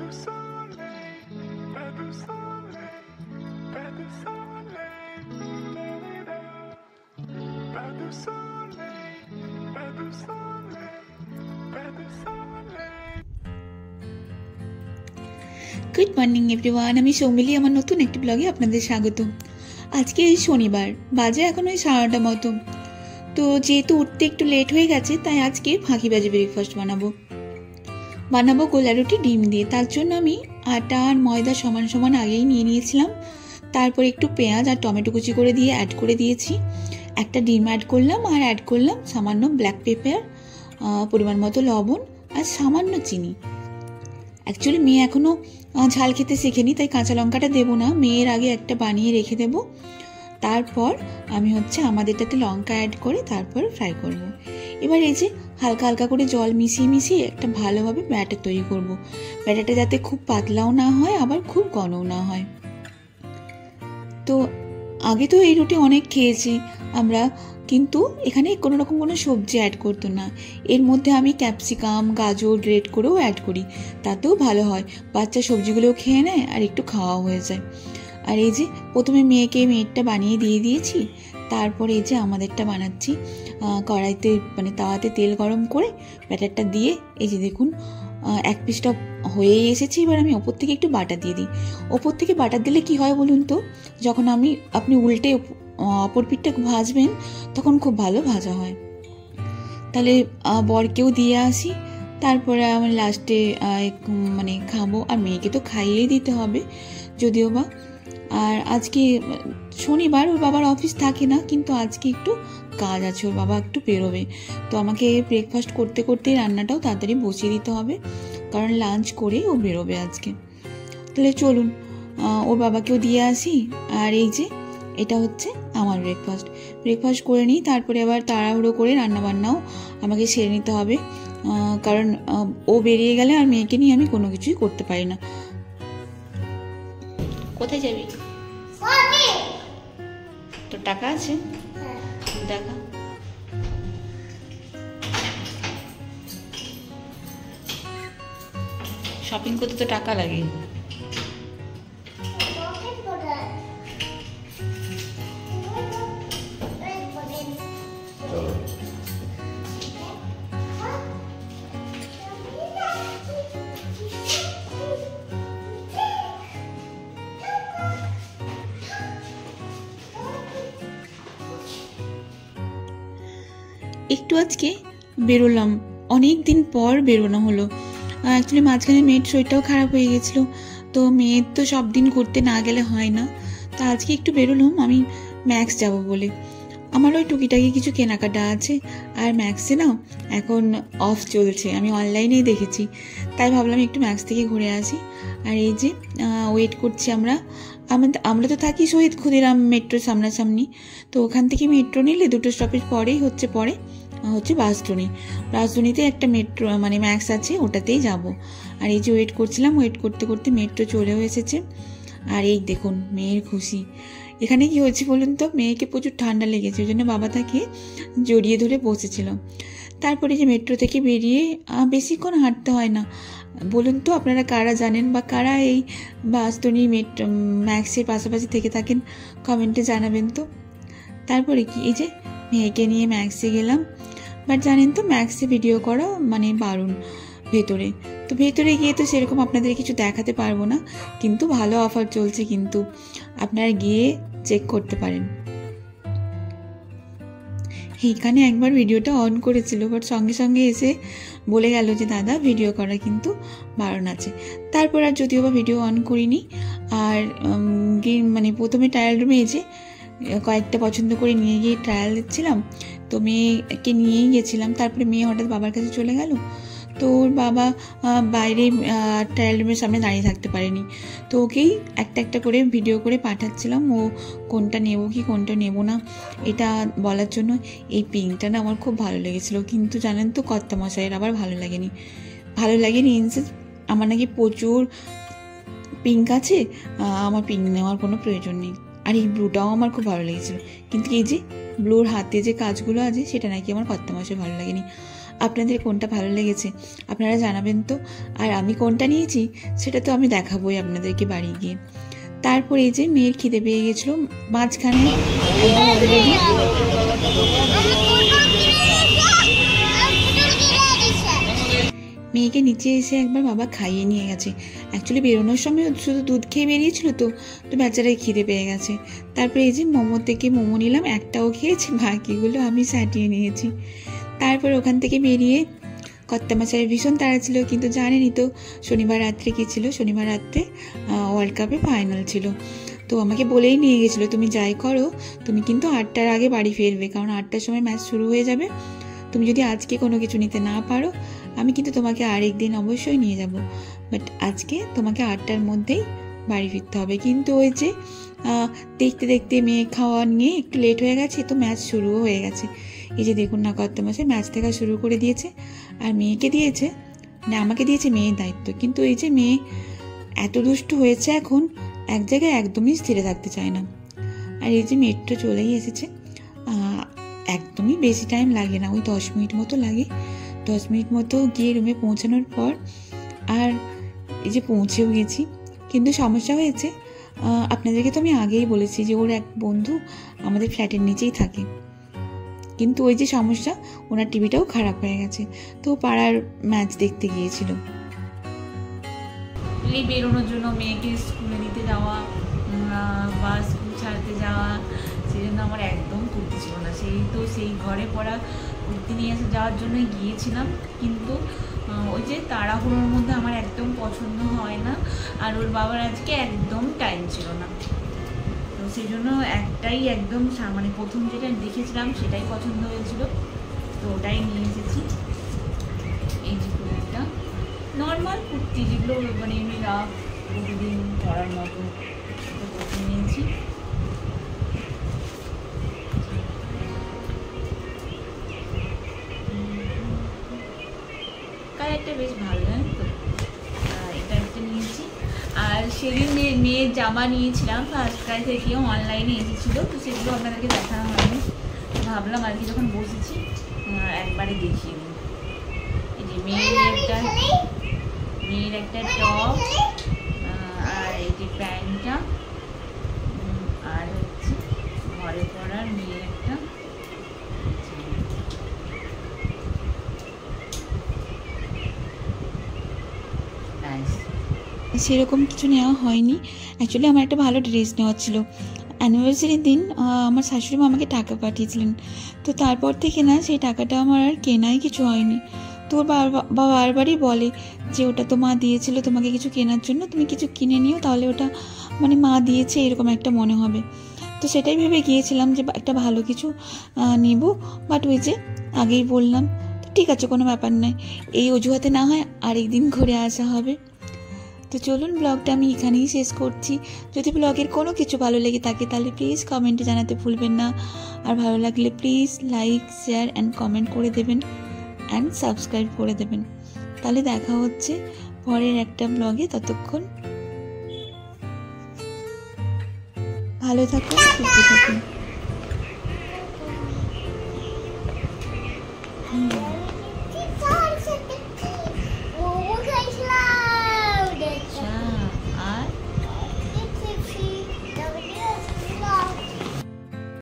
Good morning everyone, আমি সৌমিলি আমার নতুন একটি ব্লগে আপনাদের স্বাগত। আজকে শনিবার, বাজে এখন ওই 9:30 মতো। তো যেহেতু উঠতে একটু লেট হয়ে গেছে, তাই আজকে ফাঁকিবাজি ব্রেকফাস্ট বানাবো গোলা রুটি ডিম দিয়ে। তার জন্য আমি আটা আর ময়দা সমান সমান আগেই নিয়ে নিয়েছিলাম। তারপর একটু পেঁয়াজ আর টমেটো কুচি করে দিয়ে অ্যাড করে দিয়েছি। একটা ডিম অ্যাড করলাম আর অ্যাড করলাম সামান্য ব্ল্যাক পেপার, পরিমাণ মতো লবণ আর সামান্য চিনি। অ্যাকচুয়ালি মেয়ে এখনও ঝাল খেতে শেখেনি, তাই কাঁচা লঙ্কাটা দেবো না, মেয়ের আগে একটা বানিয়ে রেখে দেব। তারপর আমি আমাদেরটাতে লঙ্কা অ্যাড করে তারপর ফ্রাই করব। এবার এই যে হালকা হালকা করে জল মিশিয়ে একটা ভালোভাবে ব্যাটার তৈরি করব। ব্যাটারটা যাতে খুব পাতলাও না হয় আবার খুব ঘনও না হয়। তো আগে তো এই রুটি অনেক খেয়েছি আমরা, কিন্তু এখানে কোনো রকম কোনো সবজি অ্যাড করতো না। এর মধ্যে আমি ক্যাপসিকাম, গাজর গ্রেট করেও অ্যাড করি, তাতেও ভালো হয়। বাচ্চা সবজিগুলোও খেয়ে নেয় আর একটু খাওয়াও হয়ে যায়। আর এই যে প্রথমে মেয়েরটা বানিয়ে দিয়ে দিয়েছি। তারপর এই যে আমাদেরটা বানাচ্ছি। কড়াইতে তাওয়াতে তেল গরম করে ব্যাটারটা দিয়ে এই যে দেখুন এক পিসটা হয়েই এসেছে। এবার আমি ওপর থেকে একটু বাটার দিয়ে দিই। ওপর থেকে বাটার দিলে কি হয় বলুন তো, যখন আপনি উল্টে অপর পিঠটা ভাজবেন তখন খুব ভালো ভাজা হয়। তাহলে বরকেও দিয়ে আসি, তারপরে আমি লাস্টে খাবো। আর মেয়েকে তো খাইয়েই দিতে হবে যদিও বা। আর আজকে শনিবার, ওর বাবার অফিস থাকে না, কিন্তু আজকে একটু কাজ আছে, ওর বাবা একটু বেরোবে। তো আমাকে ব্রেকফাস্ট করতে করতেই রান্নাটাও তাড়াতাড়ি বসিয়ে দিতে হবে, কারণ লাঞ্চ করেই ও বেরোবে আজকে। তাহলে চলুন ওর বাবাকেও দিয়ে আসি। আর এই যে এটা হচ্ছে আমার ব্রেকফাস্ট করে নিই। তারপরে আবার তাড়াহুড়ো করে রান্নাবান্নাও আমাকে সেরে নিতে হবে, কারণ ও বেরিয়ে গেলে আর মেয়েকে নিয়ে আমি কোনো কিছুই করতে পারি না। কোথায় যাবি? তোর টাকা আছে? দেখা। শপিং করতে তো টাকা লাগে। একটু আজকে বেরোলাম, অনেক দিন পর বেরোনো হলো। অ্যাকচুয়ালি মাঝখানে মেয়ের শরীরটাও খারাপ হয়ে গেছিলো, তো মেয়ের তো সব দিন ঘুরতে না গেলে হয় না। তো আজকে একটু বেরোলাম আমি ম্যাক্স যাব বলে। আমার ওই টুকিটাকি কিছু কেনাকাটা আছে, আর ম্যাক্সে না এখন অফ চলছে, আমি অনলাইনেই দেখেছি, তাই ভাবলাম একটু ম্যাক্স থেকে ঘুরে আসি। আর এই যে ওয়েট করছি আমরা তো থাকি শহীদ ক্ষুদিরাম মেট্রোর সামনাসামনি। তো ওখান থেকে মেট্রো নিলে 2 স্টপেজ পরে হচ্ছে বাসডুনিতে একটা মেট্রো ম্যাক্স আছে, ওটাতেই যাব। আর এই যে ওয়েট করতে করতে মেট্রো চলেও এসেছে। আর এই দেখুন মেয়ের খুশি। এখানে কি হয়েছে বলুন তো, মেয়েকে প্রচুর ঠান্ডা লেগেছে, ওই জন্য বাবা তাকে জড়িয়ে ধরে বসেছিল। তারপরে যে মেট্রো থেকে বেরিয়ে বেশিক্ষণ হাঁটতে হয় না। বলুন তো আপনারা কারা জানেন বা কারা এই বাসডুনি ম্যাক্সের পাশাপাশি থেকে থাকেন, কমেন্টে জানাবেন তো। তারপরে কি এই যে মেয়েকে নিয়ে ম্যাক্সে গেলাম। বাট জানেন তো ম্যাক্সে ভিডিও করা বারণ ভেতরে। তো ভেতরে গিয়ে তো সেরকম আপনাদের কিছু দেখাতে পারবো না, কিন্তু ভালো অফার চলছে, কিন্তু আপনারা গিয়ে চেক করতে পারেন। এইখানে একবার ভিডিওটা অন করেছিল, বাট সঙ্গে সঙ্গে এসে বলে গেল যে দাদা ভিডিও করা কিন্তু বারণ আছে। তারপর আর যদিও বা ভিডিও অন করিনি। আর প্রথমে ট্রায়াল রুমে এসে কয়েকটা পছন্দ করে নিয়ে গিয়ে ট্রায়াল দিচ্ছিলাম। তো মেয়েকে নিয়েই গেছিলাম। তারপরে মেয়ে হঠাৎ বাবার কাছে চলে গেল, তো ওর বাবা বাইরে ট্রায়াল রুমের সামনে দাঁড়িয়ে থাকতে পারেনি। তো ওকেই একটা করে ভিডিও করে পাঠাচ্ছিলাম, ও কোনটা নেব কি কোনটা নেব না এটা বলার জন্য। এই পিঙ্কটা না আমার খুব ভালো লেগেছিলো, কিন্তু জানেন তো কর্তামশাইয়ের আবার ভালো লাগেনি ইনসেন্স আমার নাকি প্রচুর পিঙ্ক আছে, আমার পিঙ্ক নেওয়ার কোনো প্রয়োজন নেই। আর এই ব্লুটাও আমার খুব ভালো লেগেছিলো, কিন্তু এই যে ব্লুর হাতে যে কাজগুলো আছে সেটা নাকি আমার কর্তামশাই ভালো লাগেনি। আপনাদের কোনটা ভালো লেগেছে আপনারা জানাবেন তো। আর আমি কোনটা নিয়েছি সেটা তো আমি দেখাবোই আপনাদেরকে বাড়ি গিয়ে। তারপর এই যে মেয়ের খিদে পেয়ে গেছিলো মাঝখানে মেয়েকে নিচে এসে একবার বাবা খাইয়ে নিয়ে গেছে। অ্যাকচুয়ালি বেরোনোর সময় শুধু দুধ খেয়ে বেরিয়েছিল, তো বেচারাই খিদে পেয়ে গেছে। তারপরে এই যে মোমো থেকে মোমো নিলাম, একটাও খেয়েছি, বাকিগুলো আমি সাটিয়ে নিয়েছি। তারপর ওখান থেকে বেরিয়ে কর্তামশাইয়ের ভীষণ তাড়া ছিল, কিন্তু জানেনই তো শনিবার রাত্রে কী ছিল। শনিবার রাত্রে ওয়ার্ল্ড কাপের ফাইনাল ছিল, তো আমাকে বলেই নিয়ে গেছিলো তুমি যাই করো তুমি কিন্তু 8টার আগে বাড়ি ফিরবে, কারণ 8টার সময় ম্যাচ শুরু হয়ে যাবে। তুমি যদি আজকে কোনো কিছু নিতে না পারো আমি কিন্তু তোমাকে আরেক দিন অবশ্যই নিয়ে যাব, বাট আজকে তোমাকে 8টার মধ্যেই বাড়ি ফিরতে হবে। কিন্তু ওই যে দেখতে দেখতে মেয়ে খাওয়া নিয়ে একটু লেট হয়ে গেছে, তো ম্যাচ শুরুও হয়ে গেছে। এই যে দেখুন না কর্তামশাই ম্যাচ দেখা শুরু করে দিয়েছে, আর মেয়েকে দিয়েছে মানে আমাকে দিয়েছে মেয়ের দায়িত্ব। কিন্তু এই যে মেয়ে এত দুষ্টু হয়েছে, এখন এক জায়গায় একদমই স্থিরে থাকতে চায় না। আর এই যে মেট্রো চলেই এসেছে, একদমই বেশি টাইম লাগে না, ওই 10 মিনিট মতো লাগে। 10 মিনিট মতো গিয়ে রুমে পৌঁছানোর পর আর এই যে পৌঁছেও গেছি। কিন্তু সমস্যা হয়েছে, আপনাদেরকে তো আমি আগেই বলেছি যে ওর এক বন্ধু আমাদের ফ্ল্যাটের নিচেই থাকে, কিন্তু ওই যে সমস্যা ওনার টিভিটাও খারাপ হয়ে গেছে, তো পাড়ার ম্যাচ দেখতে গিয়েছিল। বেরোনোর জন্য মেয়েকে স্কুলে নিতে যাওয়া বা স্কুল ছাড়তে যাওয়া, সেই জন্য আমার একদম কুর্তি ছিল না। সেই ঘরে পড়া কুর্তি নিয়ে এসে যাওয়ার জন্য গিয়েছিলাম, কিন্তু ওই যে তাড়াহুড়োর মধ্যে আমার একদম পছন্দ হয় না, আর ওর বাবার আজকে একদম টাইম ছিল না, তো সেই জন্য একটাই একদম মানে প্রথম যেটা দেখেছিলাম সেটাই পছন্দ হয়েছিল, তো ওটাই নিয়ে এসেছি। এই যে কুর্তিটা নর্মাল কুর্তি, যেগুলো মানে এমনি রাফ প্রতিদিন পরার মতো কুর্তি নিয়েছি। কালারটা বেশ ভালো, জানেন তো, এটা একটা নিয়েছি। আর সেদিন মেয়ের জামা নিয়েছিলাম ফার্স্ট ক্রাই থেকে, অনলাইনে এসেছিলো, তো সেগুলো আপনাদেরকে দেখানো হয়নি, ভাবলাম আজকে যখন বসেছি একবারে দেখিয়ে দিই। এই যে মেয়ের একটা টপ, আর এই যে প্যান্টটা, আর হচ্ছে ঘরে পরার মেয়ের একটা সেরকম কিছু নেওয়া হয়নি। অ্যাকচুয়ালি আমার একটা ভালো ড্রেস নেওয়া ছিল, অ্যানিভার্সারির দিন আমার শাশুড়ি মা আমাকে টাকা পাঠিয়েছিলেন, তো তারপর থেকে না সেই টাকাটা আমার আর কেনাই কিছু হয়নি। তো ওর বাবা বারবারই বলে যে ওটা তো মা দিয়েছিল তোমাকে কিছু কেনার জন্য, তুমি কিছু কিনে নিও, তাহলে ওটা মানে মা দিয়েছে এরকম একটা মনে হবে। তো সেটাই ভেবে গিয়েছিলাম যে একটা ভালো কিছু নেব, বাট ওই যে আগেই বললাম, তো ঠিক আছে কোনো ব্যাপার নয়, এই অজুহাতে না হয় আরেকদিন ঘুরে আসা হবে। তো চলুন ব্লগটা আমি এখানেই শেষ করছি। যদি ব্লগের কোনো কিছু ভালো লেগে থাকে তাহলে প্লিজ কমেন্টে জানাতে ভুলবেন না, আর ভালো লাগলে please like share and comment করে দেবেন অ্যান্ড সাবস্ক্রাইব করে দেবেন। তাহলে দেখা হচ্ছে পরের একটা ব্লগে, ততক্ষণ ভালো থাকুন, সুস্থ থাকুন।